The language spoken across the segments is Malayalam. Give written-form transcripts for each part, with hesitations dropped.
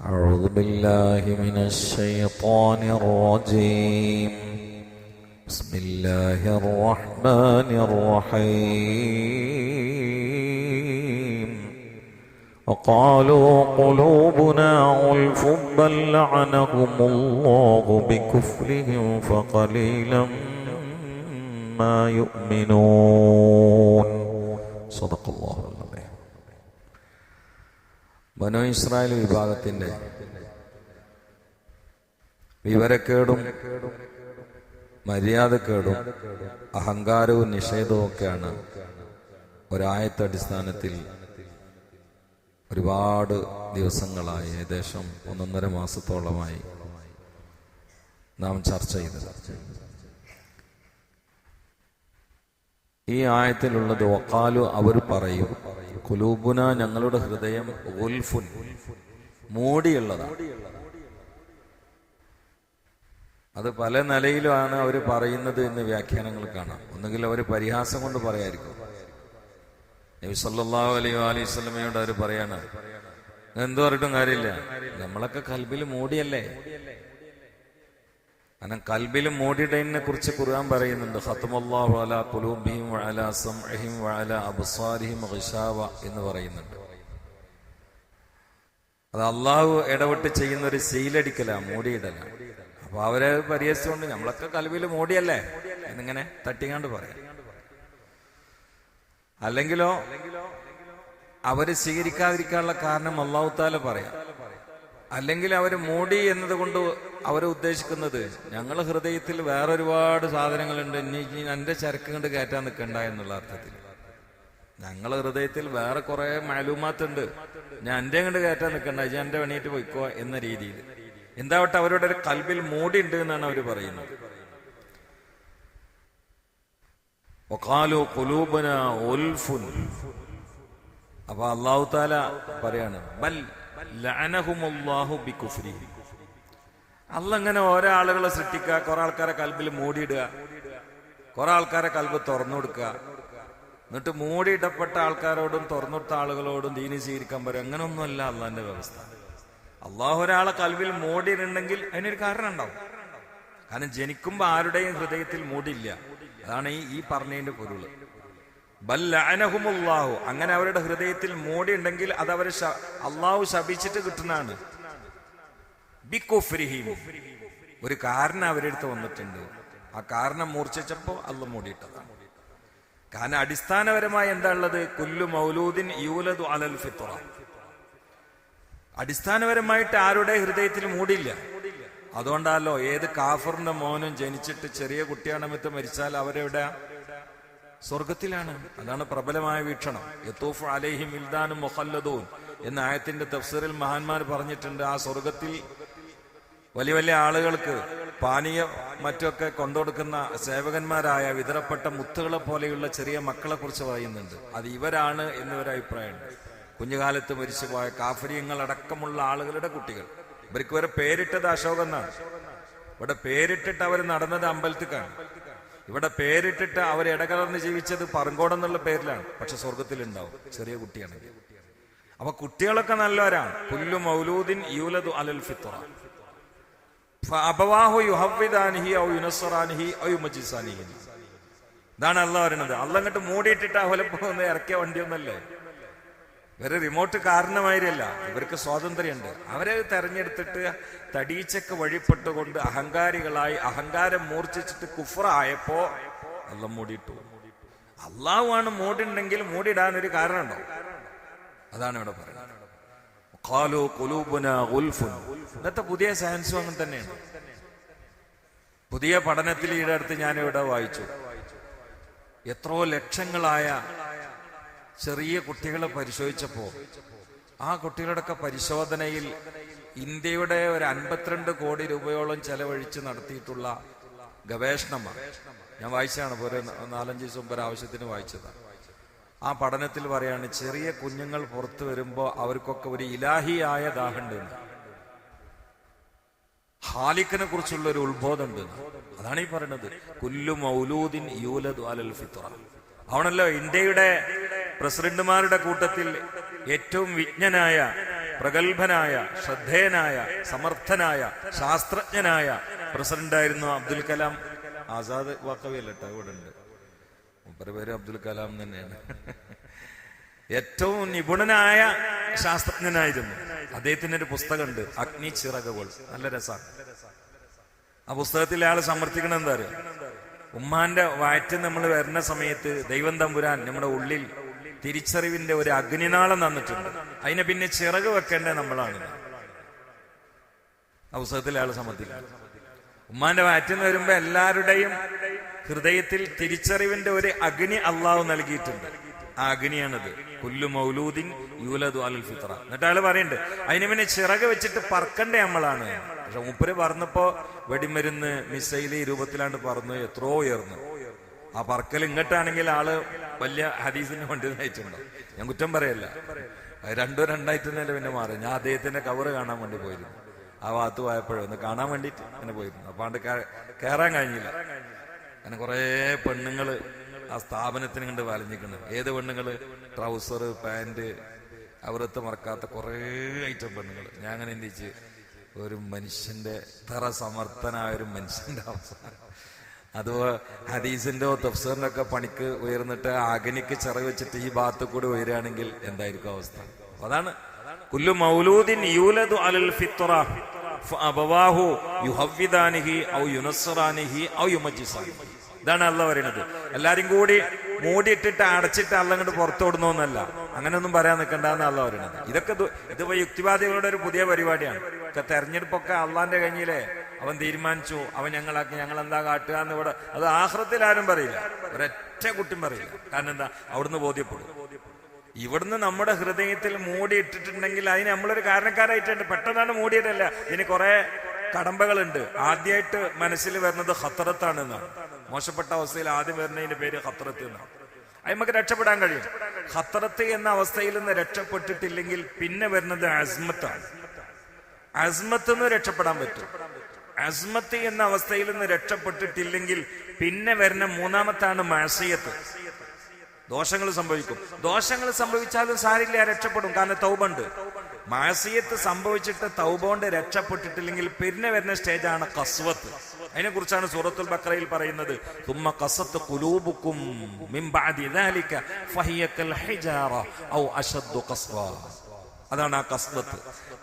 أعوذ بالله من الشيطان الرجيم. بسم الله الرحمن الرحيم. وقالوا قلوبنا غلف بل لعنهم الله بكفرهم فقليلا ما يؤمنون. صدق الله العظيم. ബനൂ ഇസ്രായേൽ വിഭാഗത്തിൻ്റെ വിവരക്കേടും മര്യാദക്കേടും അഹങ്കാരവും നിഷേധവും ഒക്കെയാണ് ഒരായത്തെ അടിസ്ഥാനത്തിൽ ഒരുപാട് ദിവസങ്ങളായി, ഏകദേശം 1.5 മാസത്തോളമായി നാം ചർച്ച ചെയ്തത്. ഈ ആയത്തിലുള്ളത് വഖാലു, അവർ പറയും, ഖുലൂബുന, ഞങ്ങളുടെ ഹൃദയം ഗുൽഫുൻ, മൂടിയുള്ളതാണ്. അത് പല നിലയിലുമാണ് അവർ പറയുന്നത് എന്ന് വ്യാഖ്യാനങ്ങൾ കാണാം. ഒന്നുകിൽ അവർ പരിഹാസം കൊണ്ട് പറയായിരിക്കും. നബി സല്ലല്ലാഹു അലൈഹി വസല്ലമയോട് അവർ പറയാണ്, എന്തു പറഞ്ഞിട്ടും കാര്യമില്ല, നമ്മളൊക്കെ കൽബിൽ മൂടിയല്ലേ. കാരണം കൽബിൽ മൂടിയിടതിനെ കുറിച്ച് ഖുർആൻ പറയുന്നുണ്ട്. ഖതമല്ലാഹു അലാ ഖുലൂബിഹിം വഅലാ സംഇഹിം വഅലാ അബ്സാരിഹിം ഗിശാവ എന്ന് പറയുന്നുണ്ട്. അത് അള്ളാഹു ഇടപെട്ട് ചെയ്യുന്ന ഒരു സീലടിക്കലാണ്, മൂടിയിടലാണ്. അപ്പൊ അവരെ പരിഹസിച്ചുകൊണ്ട് നമ്മളൊക്കെ കൽബിൽ മൂടിയല്ലേ എന്നിങ്ങനെ തട്ടിങ്ങാണ്ട് പറയാം. അല്ലെങ്കിലോ അവര് സ്വീകരിക്കാതിരിക്കാനുള്ള കാരണം അല്ലാഹു തആല പറയാം. അല്ലെങ്കിൽ അവർ മൂടി എന്നതുകൊണ്ട് അവർ ഉദ്ദേശിക്കുന്നത്, ഞങ്ങളുടെ ഹൃദയത്തിൽ വേറെ ഒരുപാട് സാധനങ്ങളുണ്ട്, ഇനി എന്റെ ചരക്ക് കണ്ട് കയറ്റാൻ നിൽക്കണ്ട എന്നുള്ള അർത്ഥത്തിൽ. ഞങ്ങളുടെ ഹൃദയത്തിൽ വേറെ കുറെ മാലൂമാത്തുണ്ട്, ഞാൻ എന്റെ കണ്ട് കയറ്റാൻ നിൽക്കണ്ട, ഞാൻ എന്റെ പണിയിട്ട് പോയിക്കോ എന്ന രീതിയിൽ. എന്താവട്ടെ, അവരുടെ ഒരു കൽബിൽ മൂടി ഉണ്ട് എന്നാണ് അവർ പറയുന്നത്. വഖാലു ഖുലൂബുനാ ഗുൽഫുൻ. അപ്പൊ അല്ലാഹു തആല പറയാണ്, ബൽ ലഅനഹുമുല്ലാഹു ബികുഫ്രിഹിം. അല്ലാഹ് ഇങ്ങനെ ഓരോ ആളുകളെ സൃഷ്ടിക്കുക, കുറെ ആൾക്കാരെ കൽബിൽ മൂടിയിടുക, കുറെ ആൾക്കാരെ കൽബ് തുറന്നു കൊടുക്കുക, എന്നിട്ട് മൂടിയിടപ്പെട്ട ആൾക്കാരോടും തുറന്നിട്ട ആളുകളോടും ദീനി സ്വീകരിക്കാൻ പറയും. അങ്ങനെയൊന്നുമല്ല അള്ളാഹിന്റെ വ്യവസ്ഥ. അള്ളാഹു ഒരാളെ കൽബിൽ മൂടിയിട്ടുണ്ടെങ്കിൽ അതിനൊരു കാരണം ഉണ്ടാവും. കാരണം ജനിക്കുമ്പോ ആരുടെയും ഹൃദയത്തിൽ മൂടില്ല. അതാണ് ഈ പറഞ്ഞതിന്റെ പൊരുള്. ബൽ ലഅനഹുമുല്ലാഹു, അങ്ങനെ അവരുടെ ഹൃദയത്തിൽ മൂടി ഉണ്ടെങ്കിൽ അത് അവരെ അള്ളാഹു ശപിച്ചിട്ട് കിട്ടുന്നതാണ്. ബികുഫ്രിഹിം, ഒരു കാരണം അവരുടെ അടുത്ത് വന്നിട്ടുണ്ട്, ആ കാരണം മൂർച്ഛിച്ചപ്പോ അള്ളാഹ് മൂടിയിട്ടതാണ്. കാരണം അടിസ്ഥാനപരമായി എന്താ ഉള്ളത്? കുല്ലു മൗലൂദിൻ യൂലദു അലൽ ഫിത്ര. അടിസ്ഥാനപരമായിട്ട് ആരുടെ ഹൃദയത്തിൽ മൂടില്ല. അതുകൊണ്ടല്ലോ ഏത് കാഫറിന്റെ മോനും ജനിച്ചിട്ട് ചെറിയ കുട്ടിയാണെന്ന് മരിച്ചാൽ അവരെവിടെ? സ്വർഗത്തിലാണ്. അതാണ് പ്രബലമായ വീക്ഷണം. യതൂഫു അലൈഹിം വിൽദാനും മുഖല്ലദൂൻ എന്ന ആയത്തിന്റെ തഫ്സീറിൽ മഹാന്മാർ പറഞ്ഞിട്ടുണ്ട്. ആ സ്വർഗത്തിൽ വലിയ വലിയ ആളുകൾക്ക് പാനീയം മറ്റൊക്കെ കൊണ്ടുകൊടുക്കുന്ന സേവകന്മാരായ വിതരപ്പെട്ട മുത്തുകളെ പോലെയുള്ള ചെറിയ മക്കളെ കുറിച്ച് പറയുന്നുണ്ട്. അത് ഇവരാണ് എന്നൊരു അഭിപ്രായമുണ്ട്. കുഞ്ഞുകാലത്ത് മരിച്ചുപോയ കാഫര്യങ്ങൾ അടക്കമുള്ള ആളുകളുടെ കുട്ടികൾ. ഇവർക്ക് വരെ പേരിട്ടത് അശോക് എന്നാണ്. ഇവിടെ പേരിട്ടിട്ട് അവർ നടന്നത് അമ്പലത്തിക്കാണ്. ഇവിടെ പേരിട്ടിട്ട് അവർ ഇടകലർന്ന് ജീവിച്ചത് പറങ്കോടെന്നുള്ള പേരിലാണ്. പക്ഷെ സ്വർഗത്തിലുണ്ടാവും ചെറിയ കുട്ടിയാണെങ്കിൽ. അപ്പൊ കുട്ടികളൊക്കെ നല്ലവരാണ്. കുല്ലു മൗലൂദിൻ യൂലദു അലൽ ഫിത്ര ഫഅബവാഹു യുഹവ്വിദാനിഹി ഔ യുനസ്സറാനിഹി ഔ യുമജ്ജിസാനിഹി. ഇതാണ് അള്ളാഹ് പറയുന്നത്. അള്ളാഹ് അങ്ങോട്ട് മൂടിയിട്ടിട്ട് അവലപ്പോന്ന് ഇറക്കിയ വണ്ടിയൊന്നല്ലേ. ഇവര് റിമോട്ട് കാരണമായിരില്ല. ഇവർക്ക് സ്വാതന്ത്ര്യമുണ്ട്. അവരെ തെരഞ്ഞെടുത്തിട്ട് തടീച്ചക്ക് വഴിപ്പെട്ടുകൊണ്ട് അഹങ്കാരികളായി അഹങ്കാരം മൂർച്ഛിച്ചിട്ട് കുഫ്റായപ്പോ അള്ളാഹ് മൂടിയിട്ടു. അള്ളാഹു ആണ് മൂടിണ്ടെങ്കിൽ മൂടിയിടാൻ ഒരു കാരണം ഉണ്ടോ? അതാണ് ഇവിടെ പറയുന്നത്. ഖാലു ഖുലൂബുനാ ഗുൽഫുൻ. ഇന്നത്തെ പുതിയ സയൻസും അങ്ങനെ തന്നെയാണ്. പുതിയ പഠനത്തിൽ ഈടെ അടുത്ത് ഞാൻ ഇവിടെ വായിച്ചു, എത്രയോ ലക്ഷങ്ങളായ ചെറിയ കുട്ടികളെ പരിശോധിച്ചപ്പോ ആ കുട്ടികളുടെയൊക്കെ പരിശോധനയിൽ ഇന്ത്യയുടെ ഒരു 52 കോടി രൂപയോളം ചെലവഴിച്ച് നടത്തിയിട്ടുള്ള ഗവേഷണമാണ്. ഞാൻ വായിച്ചതാണ്, ഒരു 4-5 ദിവസം മുമ്പ് ആവശ്യത്തിന് വായിച്ചതാണ്. ആ പഠനത്തിൽ പറയാണ്, ചെറിയ കുഞ്ഞുങ്ങൾ പുറത്തു വരുമ്പോ അവർക്കൊക്കെ ഒരു ഇലാഹിയായ ദാഹമുണ്ട്, ഖാലിഖിനെ കുറിച്ചുള്ള ഒരു ഉത്ബോധം ഉണ്ട്. അതാണ് ഈ പറയുന്നത് കുല്ലു മൗലൂദിൻ യൂലദു അലൽ ഫിത്ര. ആണല്ലോ ഇന്ത്യയുടെ പ്രസിഡന്റുമാരുടെ കൂട്ടത്തിൽ ഏറ്റവും വിജ്ഞനായ പ്രഗത്ഭനായ, ശ്രദ്ധേയനായ, സമർത്ഥനായ, ശാസ്ത്രജ്ഞനായ പ്രസിഡന്റായിരുന്നു അബ്ദുൽ കലാം. ആസാദ് വാക്കവിയല്ല കേട്ടോ, ഇവിടെ ഉണ്ട്. മുപ്പര പേര് അബ്ദുൽ കലാം തന്നെയാണ്. ഏറ്റവും നിപുണനായ ശാസ്ത്രജ്ഞനായിരുന്നു. അദ്ദേഹത്തിന്റെ ഒരു പുസ്തകമുണ്ട്, അഗ്നി ചിറകുകൾ. നല്ല രസമാണ്. ആ പുസ്തകത്തിൽ ആള് സമർത്ഥിക്കണം എന്താ അറിയാം? ഉമ്മാന്റെ വയറ്റിൽ നമ്മൾ വരുന്ന സമയത്ത് ദൈവം തമ്പുരാൻ നമ്മുടെ ഉള്ളിൽ തിരിച്ചറിവിന്റെ ഒരു അഗ്നിനാളം തന്നിട്ടുണ്ട്. അതിനെ പിന്നെ ചിറക് വെക്കേണ്ടത് നമ്മളാണ്. ആ പുസ്തകത്തിൽ ആള് സമർത്ഥിക്കണം. ഉമ്മാന്റെ വയറ്റിൽ നിന്ന് വരുമ്പോ എല്ലാവരുടെയും ഹൃദയത്തിൽ തിരിച്ചറിവിന്റെ ഒരു അഗ്നി അള്ളാഹു നൽകിയിട്ടുണ്ട്. ആ അഗ്നിയാണിത്. കുല്ലു മൗലൂദിൻ യൂലദു അലൽ ഫിത്ര. എന്നിട്ട് ആള് പറയുന്നുണ്ട്, അതിന് പിന്നെ ചിറക് വെച്ചിട്ട് പറക്കണ്ടേ നമ്മളാണ്. പക്ഷെ മൂപ്പര് പറന്നപ്പോ വെടിമരുന്ന് മിസൈല് രൂപത്തിലാണ്ട് പറന്നു, എത്രയോ ഉയർന്നു. ആ പറക്കൽ ഇങ്ങോട്ടാണെങ്കിൽ ആള് വലിയ ഹദീസിന് വണ്ടി നയിച്ചിട്ടുണ്ടോ? ഞാൻ കുറ്റം പറയല്ല, രണ്ടോ രണ്ടായിട്ട് തന്നെ പിന്നെ മാറി. ഞാൻ അദ്ദേഹത്തിന്റെ കവറ് കാണാൻ വേണ്ടി പോയിരുന്നു. ആ ഭാഗത്ത് പോയപ്പോഴേ ഒന്ന് കാണാൻ വേണ്ടിയിട്ട് അങ്ങനെ പോയിരുന്നു. അപ്പാണ്ട് കയറാൻ കഴിഞ്ഞില്ല. അങ്ങനെ കുറെ പെണ്ണുങ്ങള് ആ സ്ഥാപനത്തിന് കണ്ട് വലഞ്ഞിക്കണം. ഏത് പെണ്ണുങ്ങള്? ട്രൗസർ, പാന്റ്, അവരത്തെ മറക്കാത്ത കുറെ ഐറ്റം പെണ്ണുങ്ങൾ. ഞാൻ അങ്ങനെ എന്തിച്ച് ഒരു മനുഷ്യന്റെ ഇത്ര സമർത്ഥനായ ഒരു മനുഷ്യന്റെ അവസ്ഥ. അതുപോലെ ഹദീസിന്റെയോ തഫ്സീറിന്റെ ഒക്കെ പണിക്ക് ഉയർന്നിട്ട് അഗ്നിക്ക് ചിറക് വെച്ചിട്ട് ഈ ഭാഗത്ത് കൂടി ഉയരുകയാണെങ്കിൽ എന്തായിരിക്കും അവസ്ഥ? അതാണ് കുല്ലു മൗലൂദിൻ യൂലദു അലൽ ഫിത്ര ഫഅബവാഹു യുഹവ്വിദാനിഹി ഔ യുനസ്റാനിഹി ഔ യുമജ്ജിസാനിഹി. ഇതാണ് അള്ളാഹ് പറയുന്നത്. എല്ലാരും കൂടി മൂടിയിട്ടിട്ട് അടച്ചിട്ട് അള്ളാഹ് അങ്ങോട്ട് പുറത്തോടുന്നൊന്നല്ല. അങ്ങനെയൊന്നും പറയാൻ നിൽക്കണ്ടെന്ന് അള്ളാഹ് പറയുന്നത്. ഇതിപ്പോ യുക്തിവാദികളുടെ ഒരു പുതിയ പരിപാടിയാണ്. തെരഞ്ഞെടുപ്പൊക്കെ അള്ളാന്റെ കയ്യിലേ അവൻ തീരുമാനിച്ചു, അവൻ ഞങ്ങളാക്കി, ഞങ്ങൾ എന്താ കാട്ടുക എന്ന്. ഇവിടെ അത് ആഖിറത്തിൽ ആരും പറയില്ല, ഒരൊറ്റ കുട്ടിയും പറയില്ല. കാരണം എന്താ? അവിടുന്ന് ബോധ്യപ്പെടും. ഇവിടുന്ന് നമ്മുടെ ഹൃദയത്തിൽ മൂടിയിട്ടിട്ടുണ്ടെങ്കിൽ അതിന് നമ്മളൊരു കാരണക്കാരായിട്ടുണ്ട്. പെട്ടെന്നാണ് മൂടിയിട്ടല്ല, ഇതിന് കുറെ കടമ്പകളുണ്ട്. ആദ്യമായിട്ട് മനസ്സിൽ വരുന്നത് ഖത്തറത്താണ് എന്നാണ്. മോശപ്പെട്ട അവസ്ഥയിൽ ആദ്യം വരുന്നതിന്റെ പേര് ഖത്തറത്ത് എന്നാണ്. അത് നമുക്ക് രക്ഷപ്പെടാൻ കഴിയും. ഖത്തറത്ത് എന്ന അവസ്ഥയിൽ നിന്ന് രക്ഷപ്പെട്ടിട്ടില്ലെങ്കിൽ പിന്നെ വരുന്നത് അസ്മത്താണ്. അസ്മത്ത് നിന്ന് രക്ഷപ്പെടാൻ പറ്റും. അസ്മത്ത് എന്ന അവസ്ഥയിൽ നിന്ന് രക്ഷപ്പെട്ടിട്ടില്ലെങ്കിൽ പിന്നെ വരുന്ന മൂന്നാമത്താണ് മഅസിയത്ത്. ദോഷങ്ങൾ സംഭവിക്കും. ദോഷങ്ങൾ സംഭവിച്ചാലും സാരില്ല, രക്ഷപ്പെടും. കാരണം തൗബണ്ട്. മഅസിയത്ത് സംഭവിച്ചിട്ട് തൗബ കൊണ്ട് രക്ഷപ്പെട്ടിട്ടില്ലെങ്കിൽ പിന്നെ വരുന്ന സ്റ്റേജാണ് ഖസ്വത്ത്. അതിനെ കുറിച്ചാണ് സൂറത്തുൽ ബഖറയിൽ പറയുന്നത്, തുമ്മ ഖസത്ത് ഖുലൂബുകും മിൻ ബഅദി ദാലിക ഫഹിയ കൽ ഹിജാറ ഔ അശദ്ദു ഖസ്വ. അതാണ് ആ ഖസ്വത്ത്.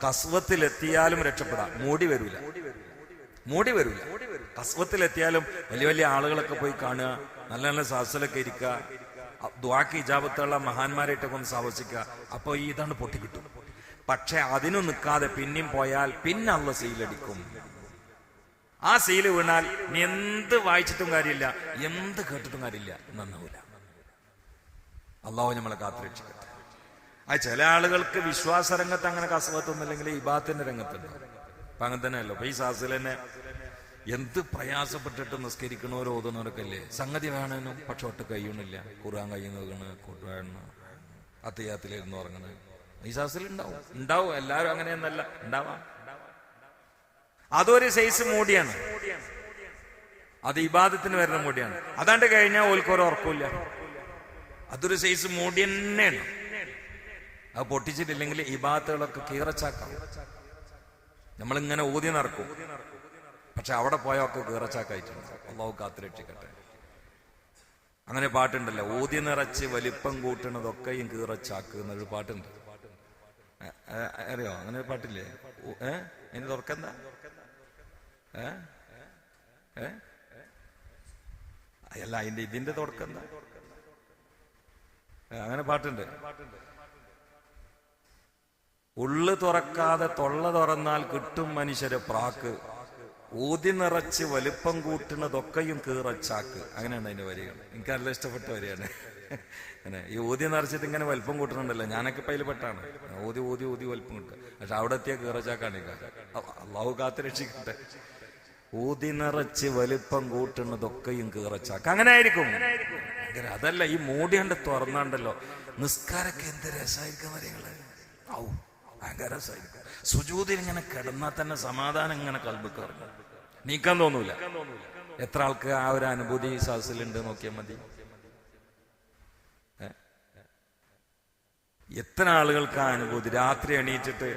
ഖസ്വത്തിലെത്തിയാലും രക്ഷപ്പെടാം, മൂടി വരൂല. ഖസ്വത്തിലെത്തിയാലും വലിയ വലിയ ആളുകളൊക്കെ പോയി കാണുക, നല്ല നല്ല സാഹസിലൊക്കെ ഇരിക്കുക, ദുആക്ക് ഇജാബത്തുള്ള മഹാന്മാരായിട്ടൊക്കെ ഒന്ന് സാവസിക്കുക. അപ്പൊ ഇതാണ് പൊട്ടിക്കിട്ടും. പക്ഷെ അതിനു നിൽക്കാതെ പിന്നെയും പോയാൽ പിന്നെ അള്ളാഹ് സീലടിക്കും. ആ സീല് വീണാൽ നീ എന്ത് വായിച്ചിട്ടും കാര്യമില്ല, എന്ത് കേട്ടിട്ടും കാര്യമില്ല, നന്നാവൂല. അള്ളാഹു നമ്മളെ കാത്തുരക്ഷിക്കട്ടെ. ആ ചില ആളുകൾക്ക് വിശ്വാസ രംഗത്ത് അങ്ങനെ കസവത്തൊന്നുമില്ലെങ്കിൽ ഇബാദത്തിന്റെ രംഗത്തുണ്ട്. അപ്പൊ അങ്ങനെ തന്നെയല്ലോ. അപ്പൊ ഈ സാസിൽ തന്നെ എന്ത് പ്രയാസപ്പെട്ടിട്ട് നിസ്കരിക്കണവരോ ഓതുന്നവരൊക്കെ അല്ലേ സംഗതി വേണമെന്നും, പക്ഷെ ഒട്ട് കഴിയണില്ല. ഖുർആൻ കയ്യിൽ നോക്കണ്, കൂട്ടുവേണ അത്തിയാത്തിലിരുന്ന് ഉറങ്ങണ്. ഈ സാസിൽ ഉണ്ടാവും. എല്ലാവരും അങ്ങനെയൊന്നല്ല, ഉണ്ടാവാം. അതൊരു സൈസ് മൂടിയാണ്. അത് ഇബാദത്തിന് വരുന്ന മൂടിയാണ്. അതാണ്ട് കഴിഞ്ഞാൽ ഓൽക്കൊരു ഉറക്കില്ല. അതൊരു സൈസ് മൂടി തന്നെയാണ്. അത് പൊട്ടിച്ചിട്ടില്ലെങ്കിൽ ഇബാദത്തുകളൊക്കെ കീറച്ചാക്കാം. നമ്മളിങ്ങനെ ഊതി നടക്കും, പക്ഷെ അവിടെ പോയൊക്കെ കീറച്ചാക്കായിട്ടുണ്ട്. അള്ളാഹു കാത്തുരക്ഷിക്കട്ടെ. അങ്ങനെ പാട്ടുണ്ടല്ലോ, ഊതി നിറച്ച് വലിപ്പം കൂട്ടണതൊക്കെയും കീറച്ചാക്ക് എന്നൊരു പാട്ടുണ്ട്. അറിയോ? അങ്ങനെ ഒരു പാട്ടില്ലേ? അതിന് തുറക്കെന്താ? അല്ല, ഇതിന്റെ തുടക്കെന്താ? അങ്ങനെ പാട്ടുണ്ട്. ഉള്ളു തുറക്കാതെ തൊള്ള തുറന്നാൽ കിട്ടും മനുഷ്യരെ പ്രാക്ക്, ഊതി നിറച്ച് വലിപ്പം കൂട്ടുന്നതൊക്കെയും കീറച്ചാക്ക്. അങ്ങനെയാണ് അതിന്റെ വരികൾ. എനിക്ക് നല്ല ഇഷ്ടപ്പെട്ട വരികയാണ്. അങ്ങനെ ഈ ഊതി നിറച്ചിട്ട് ഇങ്ങനെ വലിപ്പം കൂട്ടുന്നുണ്ടല്ലോ, ഞാനൊക്കെ ഇപ്പം അതിൽ പെട്ടാണ്. ഊതി ഊതി ഊതി വലിപ്പം കിട്ടുക, പക്ഷെ അവിടെ എത്തിയ കീറച്ചാക്കാണ്. അള്ളാഹു കാത്ത് രക്ഷിക്കട്ടെ. ഊതി നിറച്ച് വലിപ്പം കൂട്ടുന്നതൊക്കെയും കീറച്ചാക്ക്. അങ്ങനെ ആയിരിക്കും. അതല്ല, ഈ മൂടിയാണ്ട് തുറന്നാണ്ടല്ലോ നിസ്കാരൊക്കെ എന്ത് രസമായിരിക്കും അറിയങ്ങള്. ഔ, ഭയങ്കര രസമായിരിക്കും. സുജൂദിൽ ഇങ്ങനെ കിടന്നാൽ തന്നെ സമാധാനം ഇങ്ങനെ കൽബിക്ക് ഇറങ്ങും, നീക്കാൻ തോന്നൂല. എത്ര ആൾക്ക് ആ ഒരു അനുഭൂതി സദസ്സിലുണ്ട് നോക്കിയാൽ മതി. എത്ര ആളുകൾക്ക് ആ അനുഭൂതി. രാത്രി എണീറ്റിട്ട്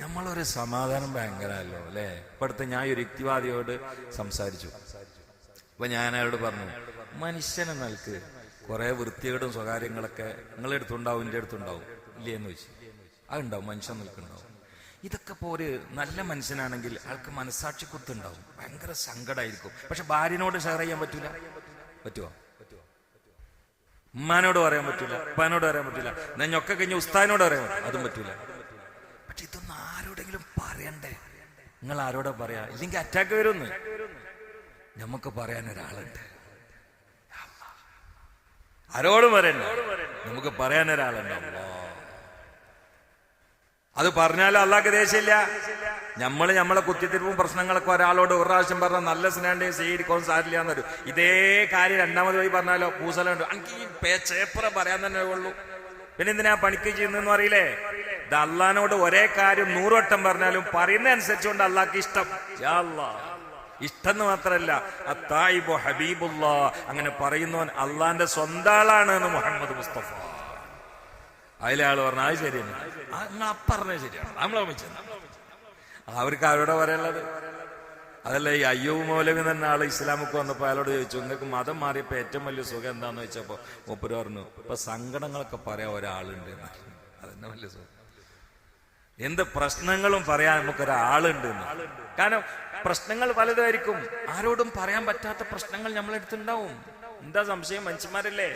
നമ്മളൊരു സമാധാനം ഭയങ്കരമല്ലോ അല്ലെ. ഇപ്പടുത്ത് ഞാൻ ഒരു യുക്തിവാദിയോട് സംസാരിച്ചു. അപ്പൊ ഞാൻ അയാളോട് പറഞ്ഞു, മനുഷ്യനെ നൽക്ക് കുറെ വൃത്തികേടും സ്വകാര്യങ്ങളൊക്കെ നിങ്ങളുടെ അടുത്തുണ്ടാവും, എൻ്റെ അടുത്തുണ്ടാവും ഇല്ലേ എന്ന് വെച്ചു. അതുണ്ടാവും, മനുഷ്യൻ നിൽക്കുന്നുണ്ടാവും. ഇതൊക്കെ ഇപ്പോ ഒരു നല്ല മനുഷ്യനാണെങ്കിൽ ആൾക്ക് മനസാക്ഷി കുത്തുണ്ടാവും, ഭയങ്കര സങ്കടമായിരിക്കും. പക്ഷെ ഭാര്യനോട് ഷെയർ ചെയ്യാൻ പറ്റൂല. പറ്റുമോ? ഉമ്മാനോട് പറയാൻ പറ്റൂല, ഉപ്പാനോട് പറയാൻ പറ്റൂല, ഞൊക്കെ കഴിഞ്ഞ് ഉസ്താദിനോട് പറയാൻ അതും പറ്റൂല. പക്ഷെ ഇതൊന്നും ആരോടെങ്കിലും പറയണ്ടേ? നിങ്ങൾ ആരോടെ പറയാ? ഇല്ലെങ്കിൽ അറ്റാക്ക് വരുമെന്ന് നമുക്ക് പറയാൻ ഒരാളുണ്ട്. ആരോടും പറയണ്ട, നമുക്ക് പറയാൻ ഒരാളുണ്ട്. അത് പറഞ്ഞാലും അള്ളാഹ്ക്ക് ദേഷ്യമില്ല. നമ്മളെ കുത്തിത്തിരിപ്പും പ്രശ്നങ്ങളൊക്കെ ഒരാളോട് ഒരു പ്രാവശ്യം പറഞ്ഞാൽ നല്ല സ്നേഹം സ്വീകരിക്കാൻ സാരില്ല എന്നൊരു ഇതേ കാര്യം രണ്ടാമത് പോയി പറഞ്ഞാലോ പൂസലുണ്ട്. എനിക്ക് ഈ പേപ്പറ പറയാൻ തന്നെ ഉള്ളൂ, പിന്നെ എന്തിനാ പണിക്ക് ചെയ്യുന്നെന്ന് അറിയില്ലേ? ഇത് അള്ളഹാനോട് ഒരേ കാര്യം 100 വട്ടം പറഞ്ഞാലും പറയുന്ന അനുസരിച്ചുകൊണ്ട് അള്ളാഹ്ക്ക് ഇഷ്ടം. ഇഷ്ടം എന്ന് മാത്രല്ല, അത്തായിബു ഹബീബുല്ലാ, അങ്ങനെ പറയുന്നവൻ അള്ളാന്റെ സ്വന്തം ആളാണ് എന്ന് മുഹമ്മദ് മുസ്തഫ. അതിലെ ആള് പറഞ്ഞ അത് ശരിയാണ്, നിങ്ങൾ പറഞ്ഞത് ശരിയാണ്, അവർക്ക് ആരോടെ പറയാനുള്ളത്? അതല്ല ഈ അയ്യൂബ് മൗലവി തന്നെ ആള് ഇസ്ലാമിക്ക് വന്നപ്പോ അയാളോട് ചോദിച്ചു, നിങ്ങൾക്ക് മതം മാറിയപ്പോ ഏറ്റവും വലിയ സുഖം എന്താന്ന് വെച്ചപ്പോ മൂപ്പര് പറഞ്ഞു, ഇപ്പൊ സങ്കടങ്ങളൊക്കെ പറയാൻ ഒരാളുണ്ട്. അതന്നെ വലിയ സുഖം. എന്ത് പ്രശ്നങ്ങളും പറയാൻ നമുക്കൊരാളുണ്ട്. കാരണം പ്രശ്നങ്ങൾ പലതായിരിക്കും, ആരോടും പറയാൻ പറ്റാത്ത പ്രശ്നങ്ങൾ നമ്മളെടുത്തുണ്ടാവും. എന്താ സംശയം? മനുഷ്യന്മാരല്ലേ,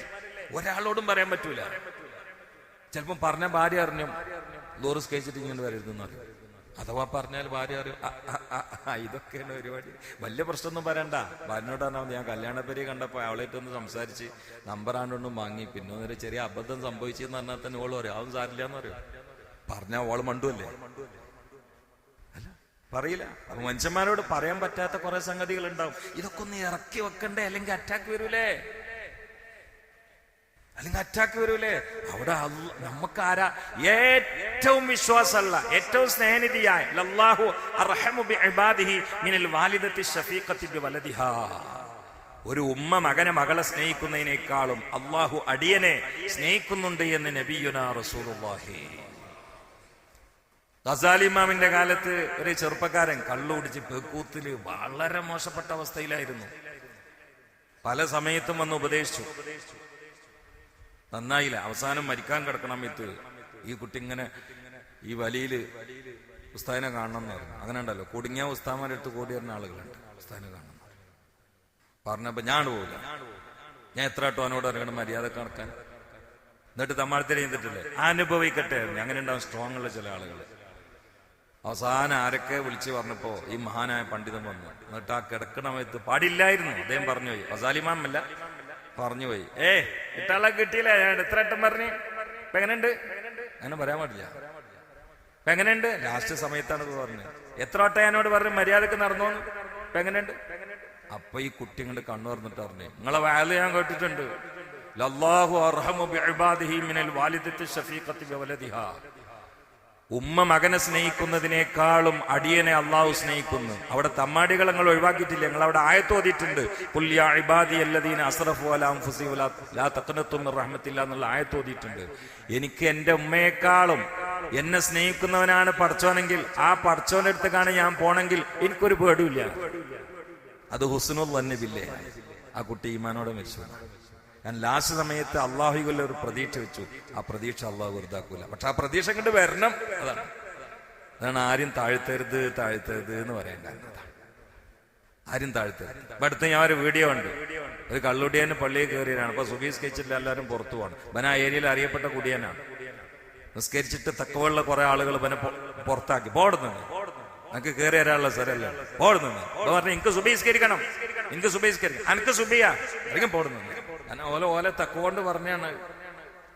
ഒരാളോടും പറയാൻ പറ്റൂല. ചിലപ്പം പറഞ്ഞ ഭാര്യ അറിഞ്ഞു ലോറിസ് കഴിച്ചിട്ട് ഇങ്ങനെ വരരുതെന്ന് അറിയും. അഥവാ പറഞ്ഞാൽ ഭാര്യ അറിയും. ഇതൊക്കെയാണ് പരിപാടി. വലിയ പ്രശ്നമൊന്നും പറയണ്ട. ഭാര്യനോട് പറഞ്ഞാൽ ഞാൻ കല്യാണപ്പേരി കണ്ടപ്പോ അവളായിട്ടൊന്ന് സംസാരിച്ച് നമ്പർ ആണ്ടൊന്നും വാങ്ങി, പിന്നെ ഒരു ചെറിയ അബദ്ധം സംഭവിച്ചെന്ന് പറഞ്ഞാൽ തന്നെ ഓള് പറയും അതൊന്നും സാരില്ല എന്ന് പറയും. പറഞ്ഞാൽ ഓള് മണ്ടുവല്ലേ? അല്ല, പറയില്ല. അപ്പൊ മനുഷ്യന്മാരോട് പറയാൻ പറ്റാത്ത കുറെ സംഗതികൾ ഉണ്ടാവും. ഇതൊക്കെ ഒന്ന് ഇറക്കി വെക്കണ്ടേ, അല്ലെങ്കിൽ അറ്റാക്ക് വരൂലേ? അവിടെ നമുക്കാരാ ഏറ്റവും വിശ്വാസമുള്ള, ഏറ്റവും സ്നേഹനിധിയായ ലല്ലാഹു അർഹമു ബിഇബാദിഹി മിനൽ വാലിദത്തി ശഫീഖത്തി ബിവലദിഹാ. ഒരു ഉമ്മ മകളെ സ്നേഹിക്കുന്നതിനേക്കാളും അള്ളാഹു അടിയനെ സ്നേഹിക്കുന്നുണ്ട് എന്ന് നബിയുനാ റസൂലുള്ളാഹി. ഗസാലി ഇമാമിന്റെ കാലത്ത് ഒരു ചെറുപ്പക്കാരൻ കള്ളുകുടിച്ച് പേക്കൂത്തില് വളരെ മോശപ്പെട്ട അവസ്ഥയിലായിരുന്നു. പല സമയത്തും വന്ന് ഉപദേശിച്ചു, നന്നായില്ല. അവസാനം മരിക്കാൻ കിടക്കണം ഇത് ഈ കുട്ടി ഇങ്ങനെ ഈ വലിയില് ഉസ്താദിനെ കാണണം എന്ന് പറഞ്ഞു. അങ്ങനെ ഉണ്ടല്ലോ, കുടുങ്ങിയ ഉസ്താമാരുടെ അടുത്ത് കൂടി വരുന്ന ആളുകളുണ്ട്, ഉസ്താദിനെ കാണണം പറഞ്ഞപ്പോ ഞാൻ പോകില്ല, ഞാൻ എത്ര വട്ടം അവനോട് അറിയണം മര്യാദ കണക്കാൻ. എന്നിട്ട് തമ്മാഴത്തിൽ ചെയ്തിട്ടില്ലേ, അനുഭവിക്കട്ടെ. അങ്ങനെ ഉണ്ടാവും സ്ട്രോങ് ഉള്ള ചില ആളുകൾ. അവസാനം ആരൊക്കെ വിളിച്ച് പറഞ്ഞപ്പോ ഈ മഹാനായ പണ്ഡിതൻ വന്നു. എന്നിട്ട് ആ കിടക്കണമയത്ത് പാടില്ലായിരുന്നു അദ്ദേഹം പറഞ്ഞുപോയി. അസാലിമാമല്ല പറഞ്ഞുപോയി, ഇട്ടാളെ കിട്ടിയില്ല, ഞാൻ എത്ര വട്ടം പറഞ്ഞു, ഇപ്പൊ എങ്ങനെയുണ്ട്? അങ്ങനെ പറയാൻ പാടില്ല. ഇപ്പൊ എങ്ങനെയുണ്ട്? ലാസ്റ്റ് സമയത്താണ് പറഞ്ഞത്. എത്ര വട്ടം എന്നോട് പറഞ്ഞു മര്യാദക്ക് നടന്നോന്ന്, ഇപ്പൊ എങ്ങനെയുണ്ട്? അപ്പൊ ഈ കുട്ടി ഇങ്ങോട്ട് കണ്ണു പറഞ്ഞിട്ട് പറഞ്ഞു, നിങ്ങളെ വാല് ഞാൻ കേട്ടിട്ടുണ്ട്, ലല്ലാഹു അർഹമു ബിഇബാദിഹി മിനൽ വാലിദത്തി ശഫീഖത്തി ബിവലദിഹാ. ഉമ്മ മകനെ സ്നേഹിക്കുന്നതിനേക്കാളും അടിയനെ അള്ളാഹു സ്നേഹിക്കുന്നു. അവിടെ തമ്മാടികൾ നിങ്ങൾ ഒഴിവാക്കിയിട്ടില്ല, നിങ്ങൾ അവിടെ ആയത്ത് ഓതിയിട്ടുണ്ട്. ഖുൽ യാ ഇബാദിയല്ലദീന അസ്റഫു അലാ അൻഫുസിഹിം ലാ തഖ്നതു മിർ റഹ്മത്തില്ലാഹ് എന്നുള്ള ആയത്ത് ഓതിയിട്ടുണ്ട്. എനിക്ക് എന്റെ ഉമ്മയെക്കാളും എന്നെ സ്നേഹിക്കുന്നവനാണ് പടച്ചോനെങ്കിൽ ആ പടച്ചോന്റെ അടുത്തേക്കാണ് ഞാൻ പോണെങ്കിൽ എനിക്കൊരു പേടിയില്ല. അത് ഹുസ്നുൽ വന്ന ബില്ലേ. ആ കുട്ടി ഈമാനോടെ മരിച്ചു. ഞാൻ ലാസ്റ്റ് സമയത്ത് അള്ളാഹുവിൽ ഒരു പ്രതീക്ഷ വെച്ചു. ആ പ്രതീക്ഷ അള്ളാഹു വെറുതാക്കൂല. പക്ഷെ ആ പ്രതീക്ഷ കണ്ട് വരണം. അതാണ് ആരും താഴ്ത്തരുത് എന്ന് പറയാൻ കാരണം. ആരും താഴ്ത്തരുത്. ഇപ്പൊ അടുത്ത് ഞാൻ ഒരു വീഡിയോ ഉണ്ട്, ഒരു കള്ളുടിയന് പള്ളിയിൽ കയറിയാണ്. അപ്പൊ സുബീസ് സ്കെച്ചിൽ എല്ലാവരും പുറത്തു പോകണം. ഇവൻ ആ ഏരിയയിൽ അറിയപ്പെട്ട കുടിയനാണ്. നിസ്കരിച്ചിട്ട് തക്കവുള്ള കുറെ ആളുകൾ ഇവനെ പുറത്താക്കി. പോടുന്നു, എനിക്ക് കയറി വരാനുള്ള സ്ഥലമല്ല, പോടുന്നു പറഞ്ഞു. എനിക്ക് സുബീസ്കരിക്കണം, എനിക്ക് സുബീസ്കരിക്കണം, എനിക്ക് സുബിയ അധികം പോടുന്നു. ഞാൻ ഓല തക്കോണ്ട് പറഞ്ഞാണ്.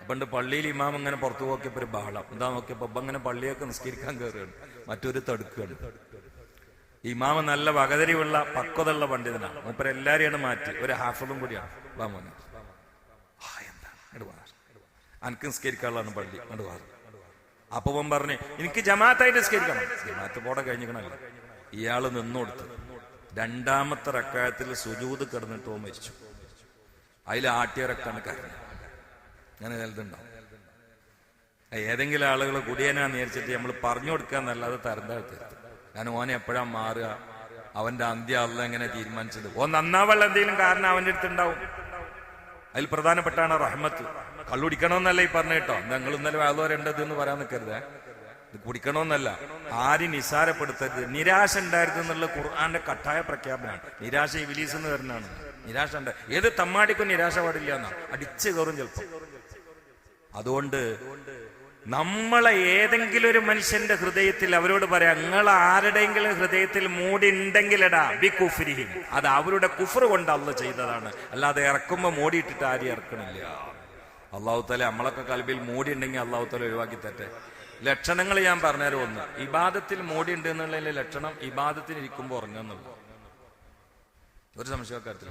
പണ്ട് പള്ളിയിൽ ഇമാം ഇങ്ങനെ പുറത്തു നോക്കിയപ്പോ ഒരു ബഹളം. എന്താ നോക്കിയപ്പോ അങ്ങനെ പള്ളിയൊക്കെ നിസ്കരിക്കാൻ കയറുകയാണ്, മറ്റൊരു തടുക്കുകയാണ്. ഇമാമ നല്ല വകതിരിവുള്ള പക്വതയുള്ള പണ്ഡിതനാണ്. മൂപ്പരെല്ലാരെയാണ് മാറ്റി ഒരു ഹാഫിളും കൂടിയാണ്. വാ മോനെ, അനക്ക് നിസ്കരിക്കാനുള്ളതാണ് പള്ളി, അങ്ങോട്ട് വാ. അപ്പൊ പറഞ്ഞു എനിക്ക് ജമാഅത്തായിട്ട് നിസ്കരിക്കണം. ജമാഅത്ത് പോടെ കഴിഞ്ഞിക്കണല്ലോ. ഇയാള് നിന്നോടുത്ത് രണ്ടാമത്തെ റക്അത്തിൽ സുജൂദ് കിടന്നിട്ടോ മരിച്ചു. അതിൽ ആട്ടിയറക്കാണ് കാരണം. ഞാൻ എഴുതുണ്ടാവും. ഏതെങ്കിലും ആളുകൾ കുടിയനാന്ന് വിചാരിച്ചിട്ട് നമ്മൾ പറഞ്ഞു കൊടുക്കുക എന്നല്ലാതെ തരംതാഴ്ത്തരുത്. കാരണം ഓനെ എപ്പോഴാ മാറുക, അവന്റെ അന്ത്യം അല്ല എങ്ങനെ തീരുമാനിച്ചത്. ഓൻ നന്നാവുള്ള എന്തെങ്കിലും കാരണം അവന്റെ അടുത്ത് ഉണ്ടാവും. അതിൽ പ്രധാനപ്പെട്ടാണ് റഹ്മത്ത്. കള്ളുടിക്കണമെന്നല്ല ഈ പറഞ്ഞ കേട്ടോ, നിങ്ങൾ ഇന്നലെ വേദോരേണ്ടത് എന്ന് പറയാൻ നിൽക്കരുത്. ഇത് കുടിക്കണമെന്നല്ല, ആരും നിസാരപ്പെടുത്തരുത്. നിരാശ ഉണ്ടായിരുന്നു എന്നുള്ള ഖുർആന്റെ കട്ടായ പ്രഖ്യാപനമാണ്. നിരാശ ഇബ്ലീസ് എന്ന് വരുന്നതാണ്. നിരാശ ഉണ്ട്, ഏത് തമ്മാടിക്കും നിരാശ പാടില്ല എന്നാണ്, അടിച്ചു കയറും ചിലപ്പോൾ. അതുകൊണ്ട് നമ്മളെ ഏതെങ്കിലും ഒരു മനുഷ്യന്റെ ഹൃദയത്തിൽ അവരോട് പറയാം, നിങ്ങൾ ആരുടെയെങ്കിലും ഹൃദയത്തിൽ മൂടി ഉണ്ടെങ്കിലടാ ബി കുഫ്രിഹിം, അത് അവരുടെ കുഫർ കൊണ്ട് അള്ളാഹു ചെയ്തതാണ്, അല്ലാതെ ഇറക്കുമ്പോ മൂടിയിട്ടിട്ട് ആരും ഇറക്കണില്ല. അള്ളാഹു തആല നമ്മളൊക്കെ കൽബിൽ മൂടി ഉണ്ടെങ്കിൽ അള്ളാഹു തആല ഒഴിവാക്കി തരട്ടെ. ലക്ഷണങ്ങൾ ഞാൻ പറഞ്ഞുതരാം. ഒന്ന്, ഇബാദത്തിൽ മൂടി ഉണ്ട് എന്നുള്ളതിന്റെ ലക്ഷണം ഇബാദത്തിന് ഇരിക്കുമ്പോൾ ഉറങ്ങുന്നുള്ളൂ. ഒരു സംശയക്കാര്യത്തിൽ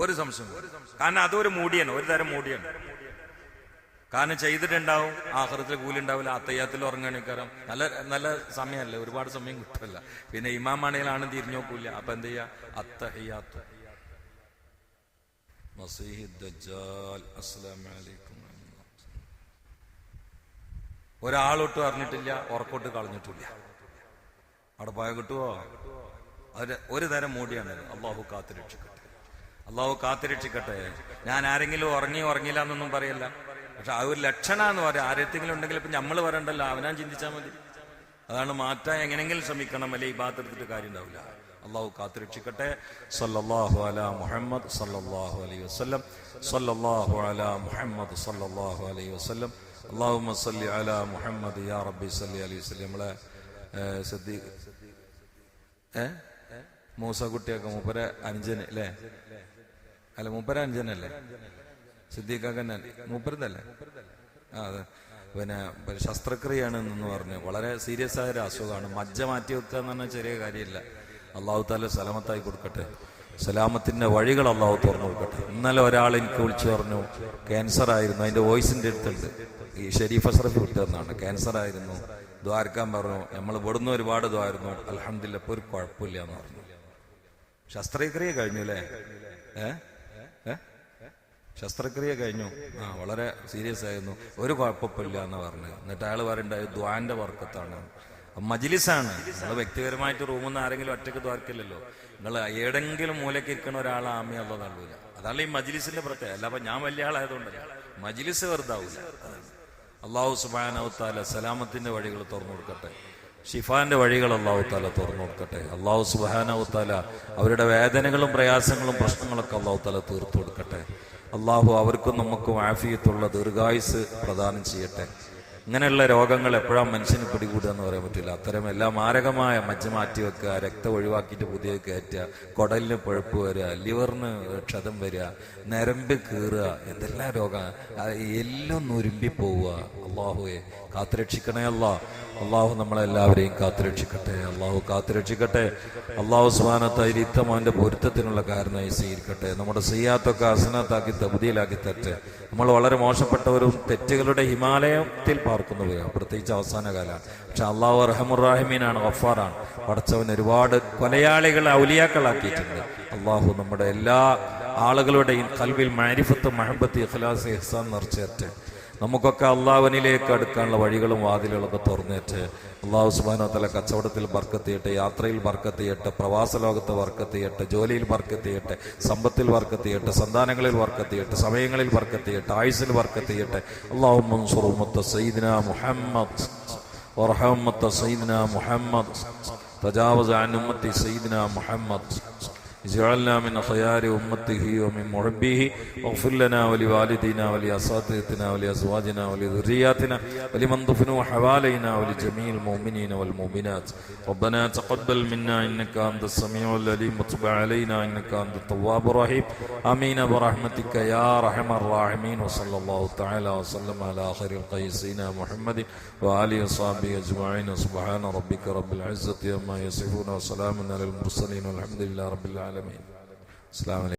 ഒരു സംശയം, കാരണം അതൊരു മൂടിയാണ്, ഒരു തരം മൂടിയാണ്. കാരണം ചെയ്തിട്ടുണ്ടാവും, ആഖിറത്തിൽ കൂലി ഉണ്ടാവില്ല. അത്തയ്യാത്തിൽ ഉറങ്ങണിക്കാരം നല്ല നല്ല സമയമല്ലേ, ഒരുപാട് സമയം കിട്ടില്ല. പിന്നെ ഇമാമാണേലാണ് തിരിഞ്ഞു നോക്കൂല. അപ്പൊ എന്ത് ചെയ്യാ, അത്തഹിയാത്ത് മസീഹ് ദജ്ജാൽ അസ്സലാമു അലൈക്കും. ഒരാളൊട്ടും അറിഞ്ഞിട്ടില്ല, ഉറക്കോട്ട് കളഞ്ഞിട്ടില്ല. അവിടെ പോയ കിട്ടുവോ? അത് ഒരു തരം മൂടിയാണ്. അള്ളാഹു കാത്തുരക്ഷിക്കട്ടെ, അള്ളാഹു കാത്തുരക്ഷിക്കട്ടെ. ഞാൻ ആരെങ്കിലും ഉറങ്ങിയില്ല എന്നൊന്നും പറയല്ല, പക്ഷെ ആ ഒരു ലക്ഷണമെന്ന് പറയാം. ആരെങ്കിലും ഉണ്ടെങ്കിൽ ഇപ്പൊ നമ്മൾ പറയണ്ടല്ലോ, അവനാൻ ചിന്തിച്ചാൽ മതി. അതാണ് മാറ്റാൻ എങ്ങനെങ്കിലും ശ്രമിക്കണം, അല്ലെ ഈ ഭാഗത്ത് എടുത്തിട്ട് കാര്യം ഉണ്ടാവില്ല. അള്ളാഹു കാത്തുരക്ഷിക്കട്ടെ. സല്ലല്ലാഹു അലാ മുഹമ്മദ് സല്ലല്ലാഹു അലൈഹി വസല്ലം. സല്ലല്ലാഹു അലാ മുഹമ്മദ് സല്ലല്ലാഹു അലൈഹി വസല്ലം. അല്ലാഹുമ്മ സല്ലി അലാ മുഹമ്മദ് യാ റബ്ബി സല്ലി അലൈഹി വസല്ലം. നമ്മളെ മൂസക്കുട്ടിയൊക്കെ മൂപ്പര അനുജന് അല്ലേ? അല്ല, മൂപ്പര അനുജനല്ലേ? സിദ്ദീഖാക്കന്നെ മൂപ്പരതല്ലേ? അതെ. പിന്നെ ശസ്ത്രക്രിയയാണ് എന്ന് പറഞ്ഞു. വളരെ സീരിയസ് ആയ ഒരു അസുഖമാണ്. മജ്ജ മാറ്റി വെക്കുക എന്ന് പറഞ്ഞാൽ ചെറിയ കാര്യമില്ല. അള്ളാഹു തആല സലാമത്തായി കൊടുക്കട്ടെ. സലാമത്തിന്റെ വഴികൾ അള്ളാഹു തുറന്നു കൊടുക്കട്ടെ. ഇന്നലെ ഒരാൾ എനിക്ക് വിളിച്ചു പറഞ്ഞു, ക്യാൻസർ ആയിരുന്നു. അതിന്റെ വോയിസിന്റെ അടുത്തുണ്ട്, ഈ ഷെരീഫ് അഷ്റഫ് വിട്ടതെന്നാണ്. ക്യാൻസർ ആയിരുന്നു, ദ്വാരക്കാൻ പറഞ്ഞു. നമ്മൾ ഇവിടുന്ന് ഒരുപാട് ദ്വാരുന്നു. അൽഹംദുലില്ലാഹ് ഇപ്പൊ ഒരു കുഴപ്പമില്ല എന്ന് പറഞ്ഞു. ശസ്ത്രക്രിയ കഴിഞ്ഞു അല്ലേ? ശസ്ത്രക്രിയ കഴിഞ്ഞു. വളരെ സീരിയസ് ആയിരുന്നു, ഒരു കുഴപ്പമില്ല എന്ന് പറഞ്ഞു. എന്നിട്ട് അയാൾ പറയണ്ടായി ദ്വാന്റെ വർക്കത്താണ്. മജ്ലിസാണ്. നിങ്ങൾ വ്യക്തിപരമായിട്ട് റൂമിൽ നിന്ന് ആരെങ്കിലും ഒറ്റയ്ക്ക് ദ്വാരക്കില്ലല്ലോ. നിങ്ങൾ ഏതെങ്കിലും മൂലയ്ക്ക് ഇരിക്കുന്ന ഒരാളെ ആമി അള്ളാഹു തള്ളൂല. അതാണ് ഈ മജ്ലിസിന്റെ പ്രത്യേകത. അല്ല അപ്പൊ ഞാൻ വലിയ ആളായതുകൊണ്ടല്ല, മജ്ലിസ് വെറുതാവൂല. അള്ളാഹു സുബ്ഹാനഹു തആല സലാമത്തിന്റെ വഴികൾ തുറന്നു കൊടുക്കട്ടെ. ഷിഫാന്റെ വഴികൾ അള്ളാഹു തആല തുറന്നു കൊടുക്കട്ടെ. അള്ളാഹു സുബ്ഹാനഹു തആല അവരുടെ വേദനകളും പ്രയാസങ്ങളും പ്രശ്നങ്ങളൊക്കെ അള്ളാഹു തആല തീർത്തു കൊടുക്കട്ടെ. അള്ളാഹു അവർക്കും നമുക്കും ആഫിയത്തുള്ള ദീർഘായുസ് പ്രദാനം ചെയ്യട്ടെ. ഇങ്ങനെയുള്ള രോഗങ്ങൾ എപ്പോഴാണ് മനുഷ്യന് പിടികൂടുക എന്ന് പറയാൻ പറ്റില്ല. അത്തരം എല്ലാ മാരകമായ മജ്ജ മാറ്റി വെക്കുക, രക്തം ഒഴിവാക്കിയിട്ട് പുതിയ കയറ്റുക, കുടലിന് പഴുപ്പ് വരിക, ലിവറിന് ക്ഷതം വരിക, നരമ്പ് കീറുക, എന്തെല്ലാം രോഗം, എല്ലാം നുരുമ്പി പോവുക. അള്ളാഹുവെ കാത്തുരക്ഷിക്കണേ. അള്ളാഹു നമ്മളെല്ലാവരെയും കാത്തുരക്ഷിക്കട്ടെ. അള്ളാഹു കാത്തുരക്ഷിക്കട്ടെ. അള്ളാഹു സുബ്ഹാനഹു വ തആല ഇത്തം അവന്റെ പൊരുത്തത്തിനുള്ള കാരണമായി സ്വീകരിക്കട്ടെ. നമ്മുടെ സിയ്യാത്തൊക്കെ ഹസനത്താക്കി തബ്ദീലാക്കി തരട്ടെ. നമ്മൾ വളരെ മോശപ്പെട്ടവരും തെറ്റുകളുടെ ഹിമാലയത്തിൽ പാർക്കുന്നവരാണ്, പ്രത്യേകിച്ച് അവസാന കാലമാണ്. പക്ഷെ അള്ളാഹു റഹ്മുർ-റഹീമീനാണ്, ഗഫാറാണ്. പടച്ചവൻ ഒരുപാട് കൊലയാളികളെ ഔലിയാക്കളാക്കിയിട്ടുണ്ട്. അള്ളാഹു നമ്മുടെ എല്ലാ ആളുകളുടെയും ഖൽബിൽ മഅരിഫത്ത്, മഹബത്ത്, ഇഖ്ലാസ്, ഇഹ്സാൻ നിറച്ചേറ്റെ. നമുക്കൊക്കെ അള്ളാഹുവിനിലേക്ക് അടുക്കാനുള്ള വഴികളും വാതിലുകളൊക്കെ തുറന്നേറ്റ്. അള്ളാഹു സുബ്ഹാനഹു വ തആല കച്ചവടത്തിൽ ബർക്കത്ത് ചെയ്യട്ടെ, യാത്രയിൽ ബർക്കത്ത് ചെയ്യട്ടെ, പ്രവാസ ലോകത്ത് ബർക്കത്ത് ചെയ്യട്ടെ, ജോലിയിൽ ബർക്കത്ത് ചെയ്യട്ടെ, സമ്പത്തിൽ ബർക്കത്ത് ചെയ്യട്ടെ, സന്താനങ്ങളിൽ ബർക്കത്ത് ചെയ്യട്ടെ, സമയങ്ങളിൽ ബർക്കത്ത് ചെയ്യട്ടെ, ആയുസ്സിൽ ബർക്കത്ത് ചെയ്യട്ടെ. അല്ലാഹുമ്മ അൻസുർ ഉമ്മത്ത സയ്യിദിനാ മുഹമ്മദ് വറഹം ഉമ്മത്ത സയ്യിദിനാ മുഹമ്മദ് തജാവസ് അൻ ഉമ്മത്തി സയ്യിദിനാ മുഹമ്മദ് اجعلنا من خيار أمته ومن محبيه واغفر لنا ولوالدينا ولأساتذتنا ولأزواجنا ولذرياتنا ولمن دفنوا حوالينا ولجميع المؤمنين والمؤمنات. ربنا تقبل منا إنك أنت السميع العليم وتب علينا إنك أنت التواب الرحيم. آمين برحمتك يا أرحم الراحمين. وصلى الله تعالى وسلم على خير الخلق سيدنا محمد وآله وصحبه أجمعين. سبحان ربك رب العزة عما يصفون وسلام على المرسلين والحمد لله رب العالمين. السلام عليكم.